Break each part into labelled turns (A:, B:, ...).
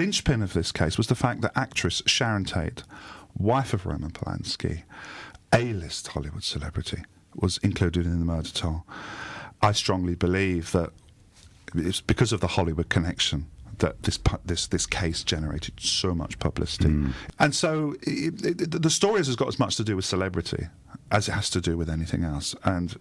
A: linchpin of this case was the fact that actress Sharon Tate, wife of Roman Polanski, A-list Hollywood celebrity, was included in the murder toll. I strongly believe that it's because of the Hollywood connection that this case generated so much publicity. And so the story has got as much to do with celebrity as it has to do with anything else. And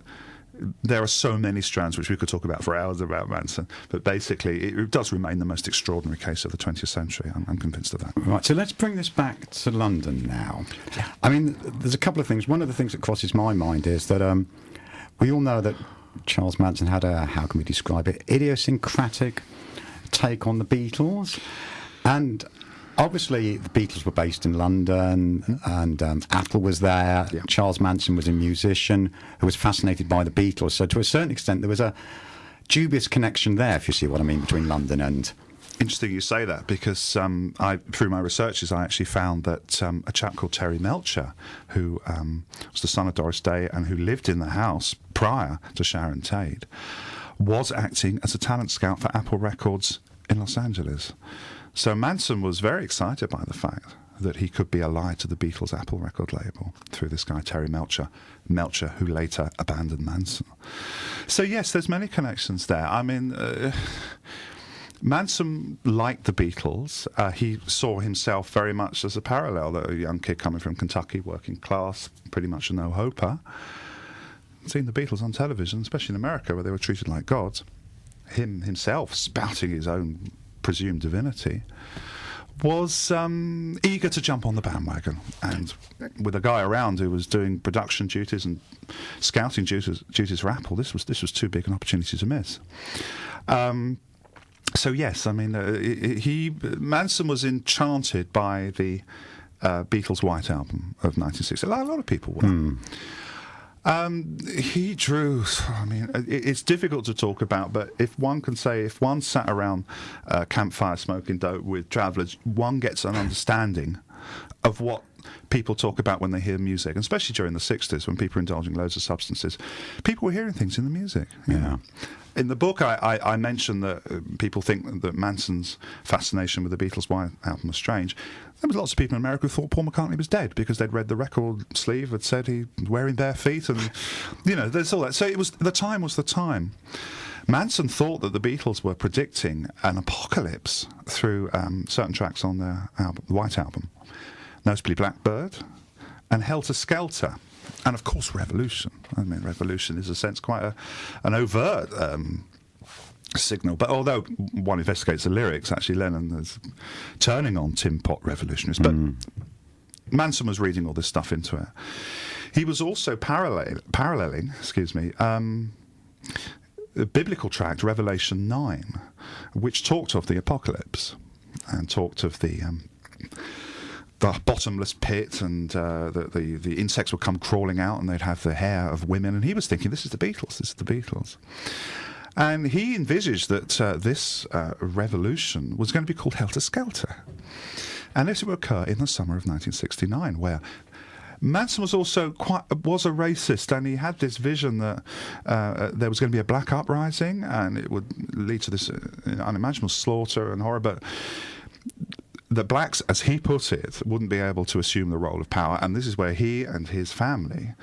A: there are so many strands which we could talk about for hours about Manson, but basically it does remain the most extraordinary case of the 20th century. I'm convinced of that.
B: Right, so let's bring this back to London now. Yeah. I mean, there's a couple of things. One of the things that crosses my mind is that we all know that Charles Manson had a, how can we describe it, idiosyncratic take on the Beatles. And obviously the Beatles were based in London, and Apple was there. Yeah. Charles Manson was a musician who was fascinated by the Beatles. So to a certain extent there was a dubious connection there, if you see what I mean, between London and...
A: Interesting you say that, because through my researches I actually found that a chap called Terry Melcher, who was the son of Doris Day and who lived in the house prior to Sharon Tate, was acting as a talent scout for Apple Records in Los Angeles. So Manson was very excited by the fact that he could be allied to the Beatles' Apple record label through this guy Terry Melcher, who later abandoned Manson. So yes, there's many connections there. I mean, Manson liked the Beatles. He saw himself very much as a parallel, that a young kid coming from Kentucky, working class, pretty much a no-hoper, seeing the Beatles on television, especially in America where they were treated like gods, him himself spouting his own presumed divinity, was eager to jump on the bandwagon. And with a guy around who was doing production duties and scouting duties for Apple, this was too big an opportunity to miss. So yes, I mean, Manson was enchanted by the Beatles' White Album of 1960. A lot of people were. He drew, I mean, it's difficult to talk about, but if one can say, if one sat around a campfire smoking dope with travellers, one gets an understanding of what people talk about when they hear music, and especially during the 60s when people were indulging loads of substances. People were hearing things in the music. You know. In the book, I mentioned that people think that Manson's fascination with the Beatles' White Album was strange. There was lots of people in America who thought Paul McCartney was dead because they'd read the record sleeve that said he was wearing bare feet, and there's all that. So the time was the time. Manson thought that the Beatles were predicting an apocalypse through certain tracks on their album, the White Album, notably Blackbird and Helter Skelter. And of course, Revolution. I mean, Revolution is, in a sense, quite an overt signal. But although one investigates the lyrics, actually Lennon is turning on tin pot revolutionists. But Manson was reading all this stuff into it. He was also paralleling, the biblical tract Revelation 9, which talked of the apocalypse and talked of the bottomless pit, and the insects would come crawling out and they'd have the hair of women. And he was thinking, this is the Beatles. And he envisaged that this revolution was going to be called Helter Skelter. And this would occur in the summer of 1969, where Manson was also was a racist, and he had this vision that there was going to be a black uprising and it would lead to this unimaginable slaughter and horror, but the blacks, as he put it, wouldn't be able to assume the role of power, and this is where he and his family,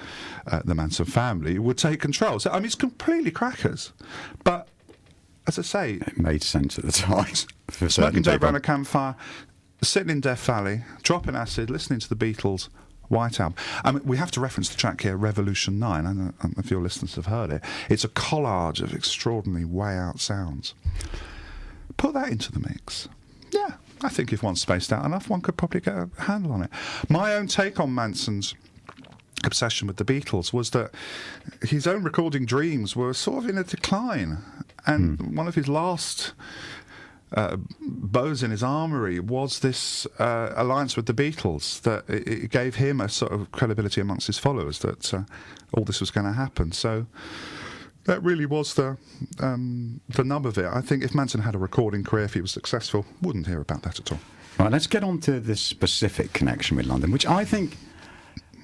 A: the Manson family, would take control. So, I mean, it's completely crackers. But, as I say...
B: It made sense at the time.
A: Smoking dope around a campfire, sitting in Death Valley, dropping acid, listening to the Beatles' White Album. I mean, we have to reference the track here, Revolution 9. I don't know if your listeners have heard it. It's a collage of extraordinary way-out sounds. Put that into the mix. Yeah. I think if one's spaced out enough, one could probably get a handle on it. My own take on Manson's obsession with the Beatles was that his own recording dreams were sort of in a decline. And one of his last bows in his armoury was this alliance with the Beatles, that it gave him a sort of credibility amongst his followers that all this was going to happen. So that really was the nub of it. I think if Manson had a recording career, if he was successful, wouldn't hear about that at all.
B: Right, let's get on to this specific connection with London, which I think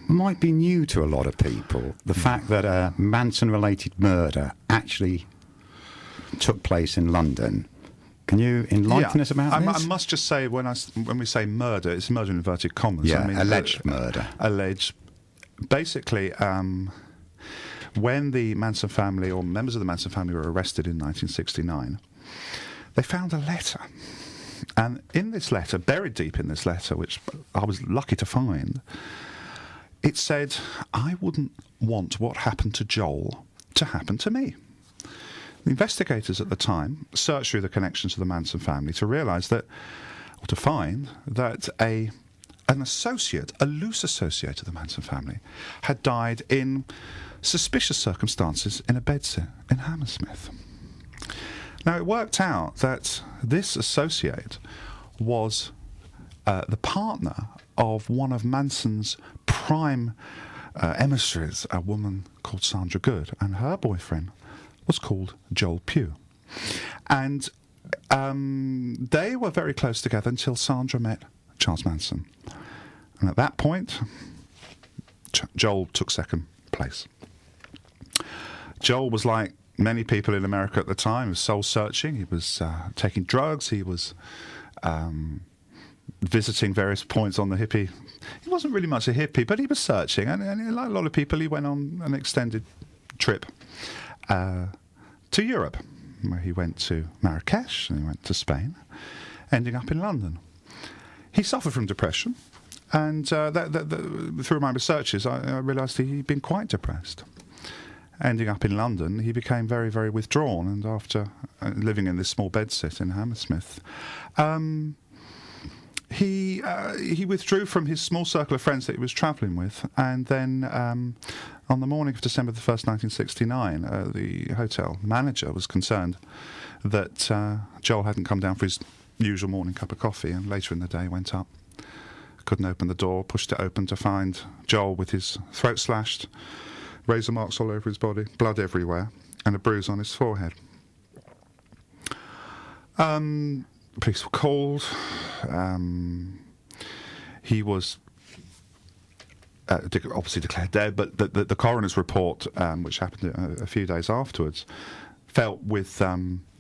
B: might be new to a lot of people. The fact that a Manson-related murder actually took place in London. Can you enlighten us about this?
A: I must just say, when we say murder, it's murder in inverted commas.
B: Yeah,
A: I mean,
B: alleged murder.
A: Alleged. Basically, when the Manson family, or members of the Manson family, were arrested in 1969, they found a letter. And in this letter, buried deep in this letter, which I was lucky to find, it said, "I wouldn't want what happened to Joel to happen to me." The investigators at the time searched through the connections of the Manson family to realise that, or to find that an associate, a loose associate of the Manson family, had died in suspicious circumstances in a bedsit in Hammersmith. Now, it worked out that this associate was the partner of one of Manson's prime emissaries, a woman called Sandra Good, and her boyfriend was called Joel Pugh. And they were very close together until Sandra met Charles Manson. And at that point, Joel took second place. Joel was like many people in America at the time, he was soul-searching, he was taking drugs, he was visiting various points on the hippie. He wasn't really much a hippie, but he was searching, and like a lot of people, he went on an extended trip to Europe, where he went to Marrakesh and he went to Spain, ending up in London. He suffered from depression, and through my researches, I realised he'd been quite depressed. Ending up in London, he became very, very withdrawn, and after living in this small bedsit in Hammersmith, he withdrew from his small circle of friends that he was travelling with, and then on the morning of December the 1st, 1969, the hotel manager was concerned that Joel hadn't come down for his usual morning cup of coffee, and later in the day went up, couldn't open the door, pushed it open to find Joel with his throat slashed, razor marks all over his body, blood everywhere, and a bruise on his forehead. Police were called. He was obviously declared dead, but the coroner's report, which happened a few days afterwards, felt with...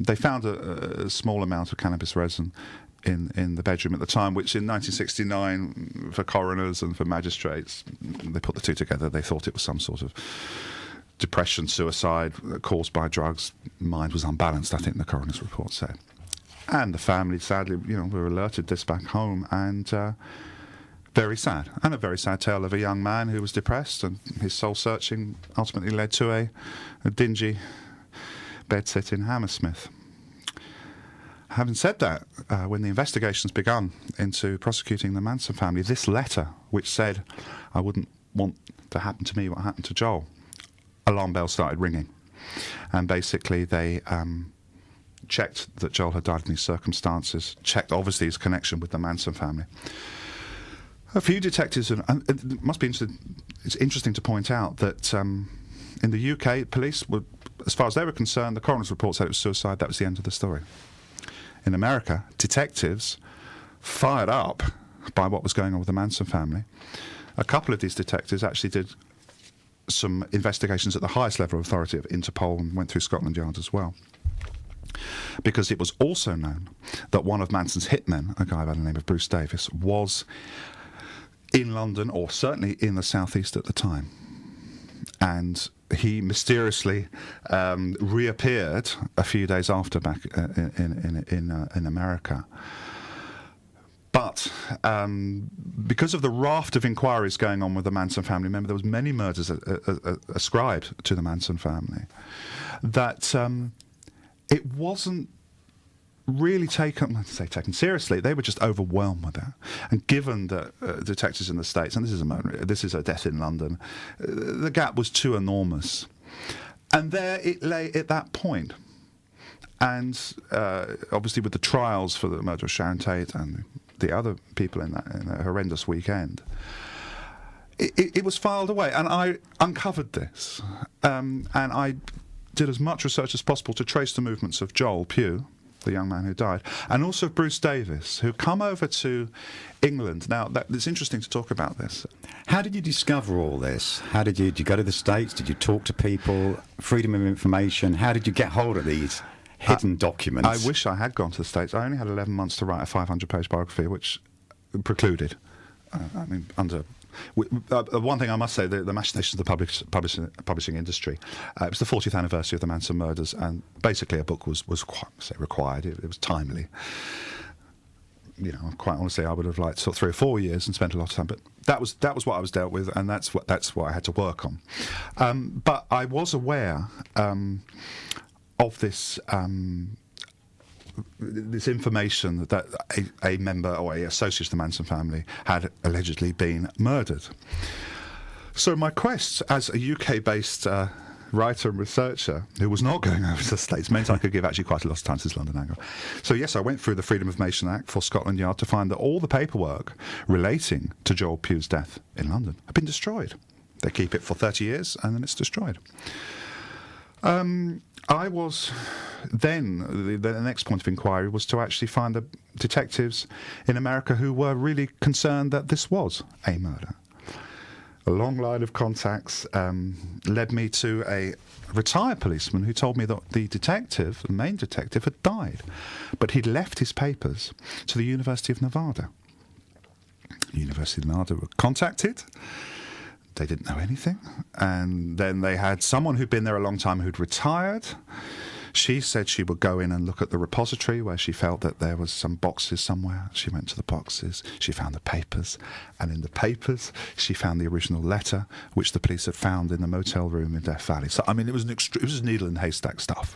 A: they found a small amount of cannabis resin in the bedroom at the time, which in 1969, for coroners and for magistrates, they put the two together. They thought it was some sort of depression, suicide caused by drugs. Mind was unbalanced, I think the coroner's report said. And the family, sadly, were alerted this back home, and very sad. And a very sad tale of a young man who was depressed, and his soul-searching ultimately led to a dingy bedsit in Hammersmith. Having said that, when the investigations begun into prosecuting the Manson family, this letter, which said, "I wouldn't want to happen to me what happened to Joel," alarm bells started ringing. And basically they checked that Joel had died in these circumstances, checked obviously his connection with the Manson family. A few detectives, and it must be it's interesting to point out that in the UK, police were, as far as they were concerned, the coroner's report said it was suicide. That was the end of the story. In America, detectives, fired up by what was going on with the Manson family, a couple of these detectives actually did some investigations at the highest level of authority of Interpol and went through Scotland Yard as well. Because it was also known that one of Manson's hitmen, a guy by the name of Bruce Davis, was in London, or certainly in the southeast at the time. And he mysteriously reappeared a few days after back in America. But because of the raft of inquiries going on with the Manson family, remember there was many murders ascribed to the Manson family, that it wasn't really taken seriously. They were just overwhelmed with it. And given that detectives in the States, and this is a death in London, the gap was too enormous. And there it lay at that point. And obviously with the trials for the murder of Sharon Tate and the other people in that horrendous weekend, it was filed away. And I uncovered this. And I did as much research as possible to trace the movements of Joel Pugh, the young man who died, and also of Bruce Davis, who come over to England. Now, it's interesting to talk about this.
B: How did you discover all this? Did you go to the States? Did you talk to people? Freedom of information? How did you get hold of these hidden documents.
A: I wish I had gone to the States. I only had 11 months to write a 500-page biography, which precluded. One thing I must say, the machinations of the publishing industry. It was the 40th anniversary of the Manson murders, and basically a book was quite, required. It was timely. Quite honestly, I would have liked sort of 3 or 4 years and spent a lot of time, but that was what I was dealt with, and that's what I had to work on. But I was aware of this information that a member or a associate of the Manson family had allegedly been murdered. So my quest as a UK-based writer and researcher who was not going over to the States meant I could give actually quite a lot of time to this London angle. So yes, I went through the Freedom of Information Act for Scotland Yard to find that all the paperwork relating to Joel Pugh's death in London had been destroyed. They keep it for 30 years and then it's destroyed. I was then, the next point of inquiry was to actually find the detectives in America who were really concerned that this was a murder. A long line of contacts led me to a retired policeman who told me that the main detective, had died, but he'd left his papers to the University of Nevada. The University of Nevada were contacted. They didn't know anything. And then they had someone who'd been there a long time who'd retired. She said she would go in and look at the repository where she felt that there was some boxes somewhere. She went to the boxes, she found the papers, and in the papers she found the original letter which the police had found in the motel room in Death Valley. So, I mean, it was needle and haystack stuff.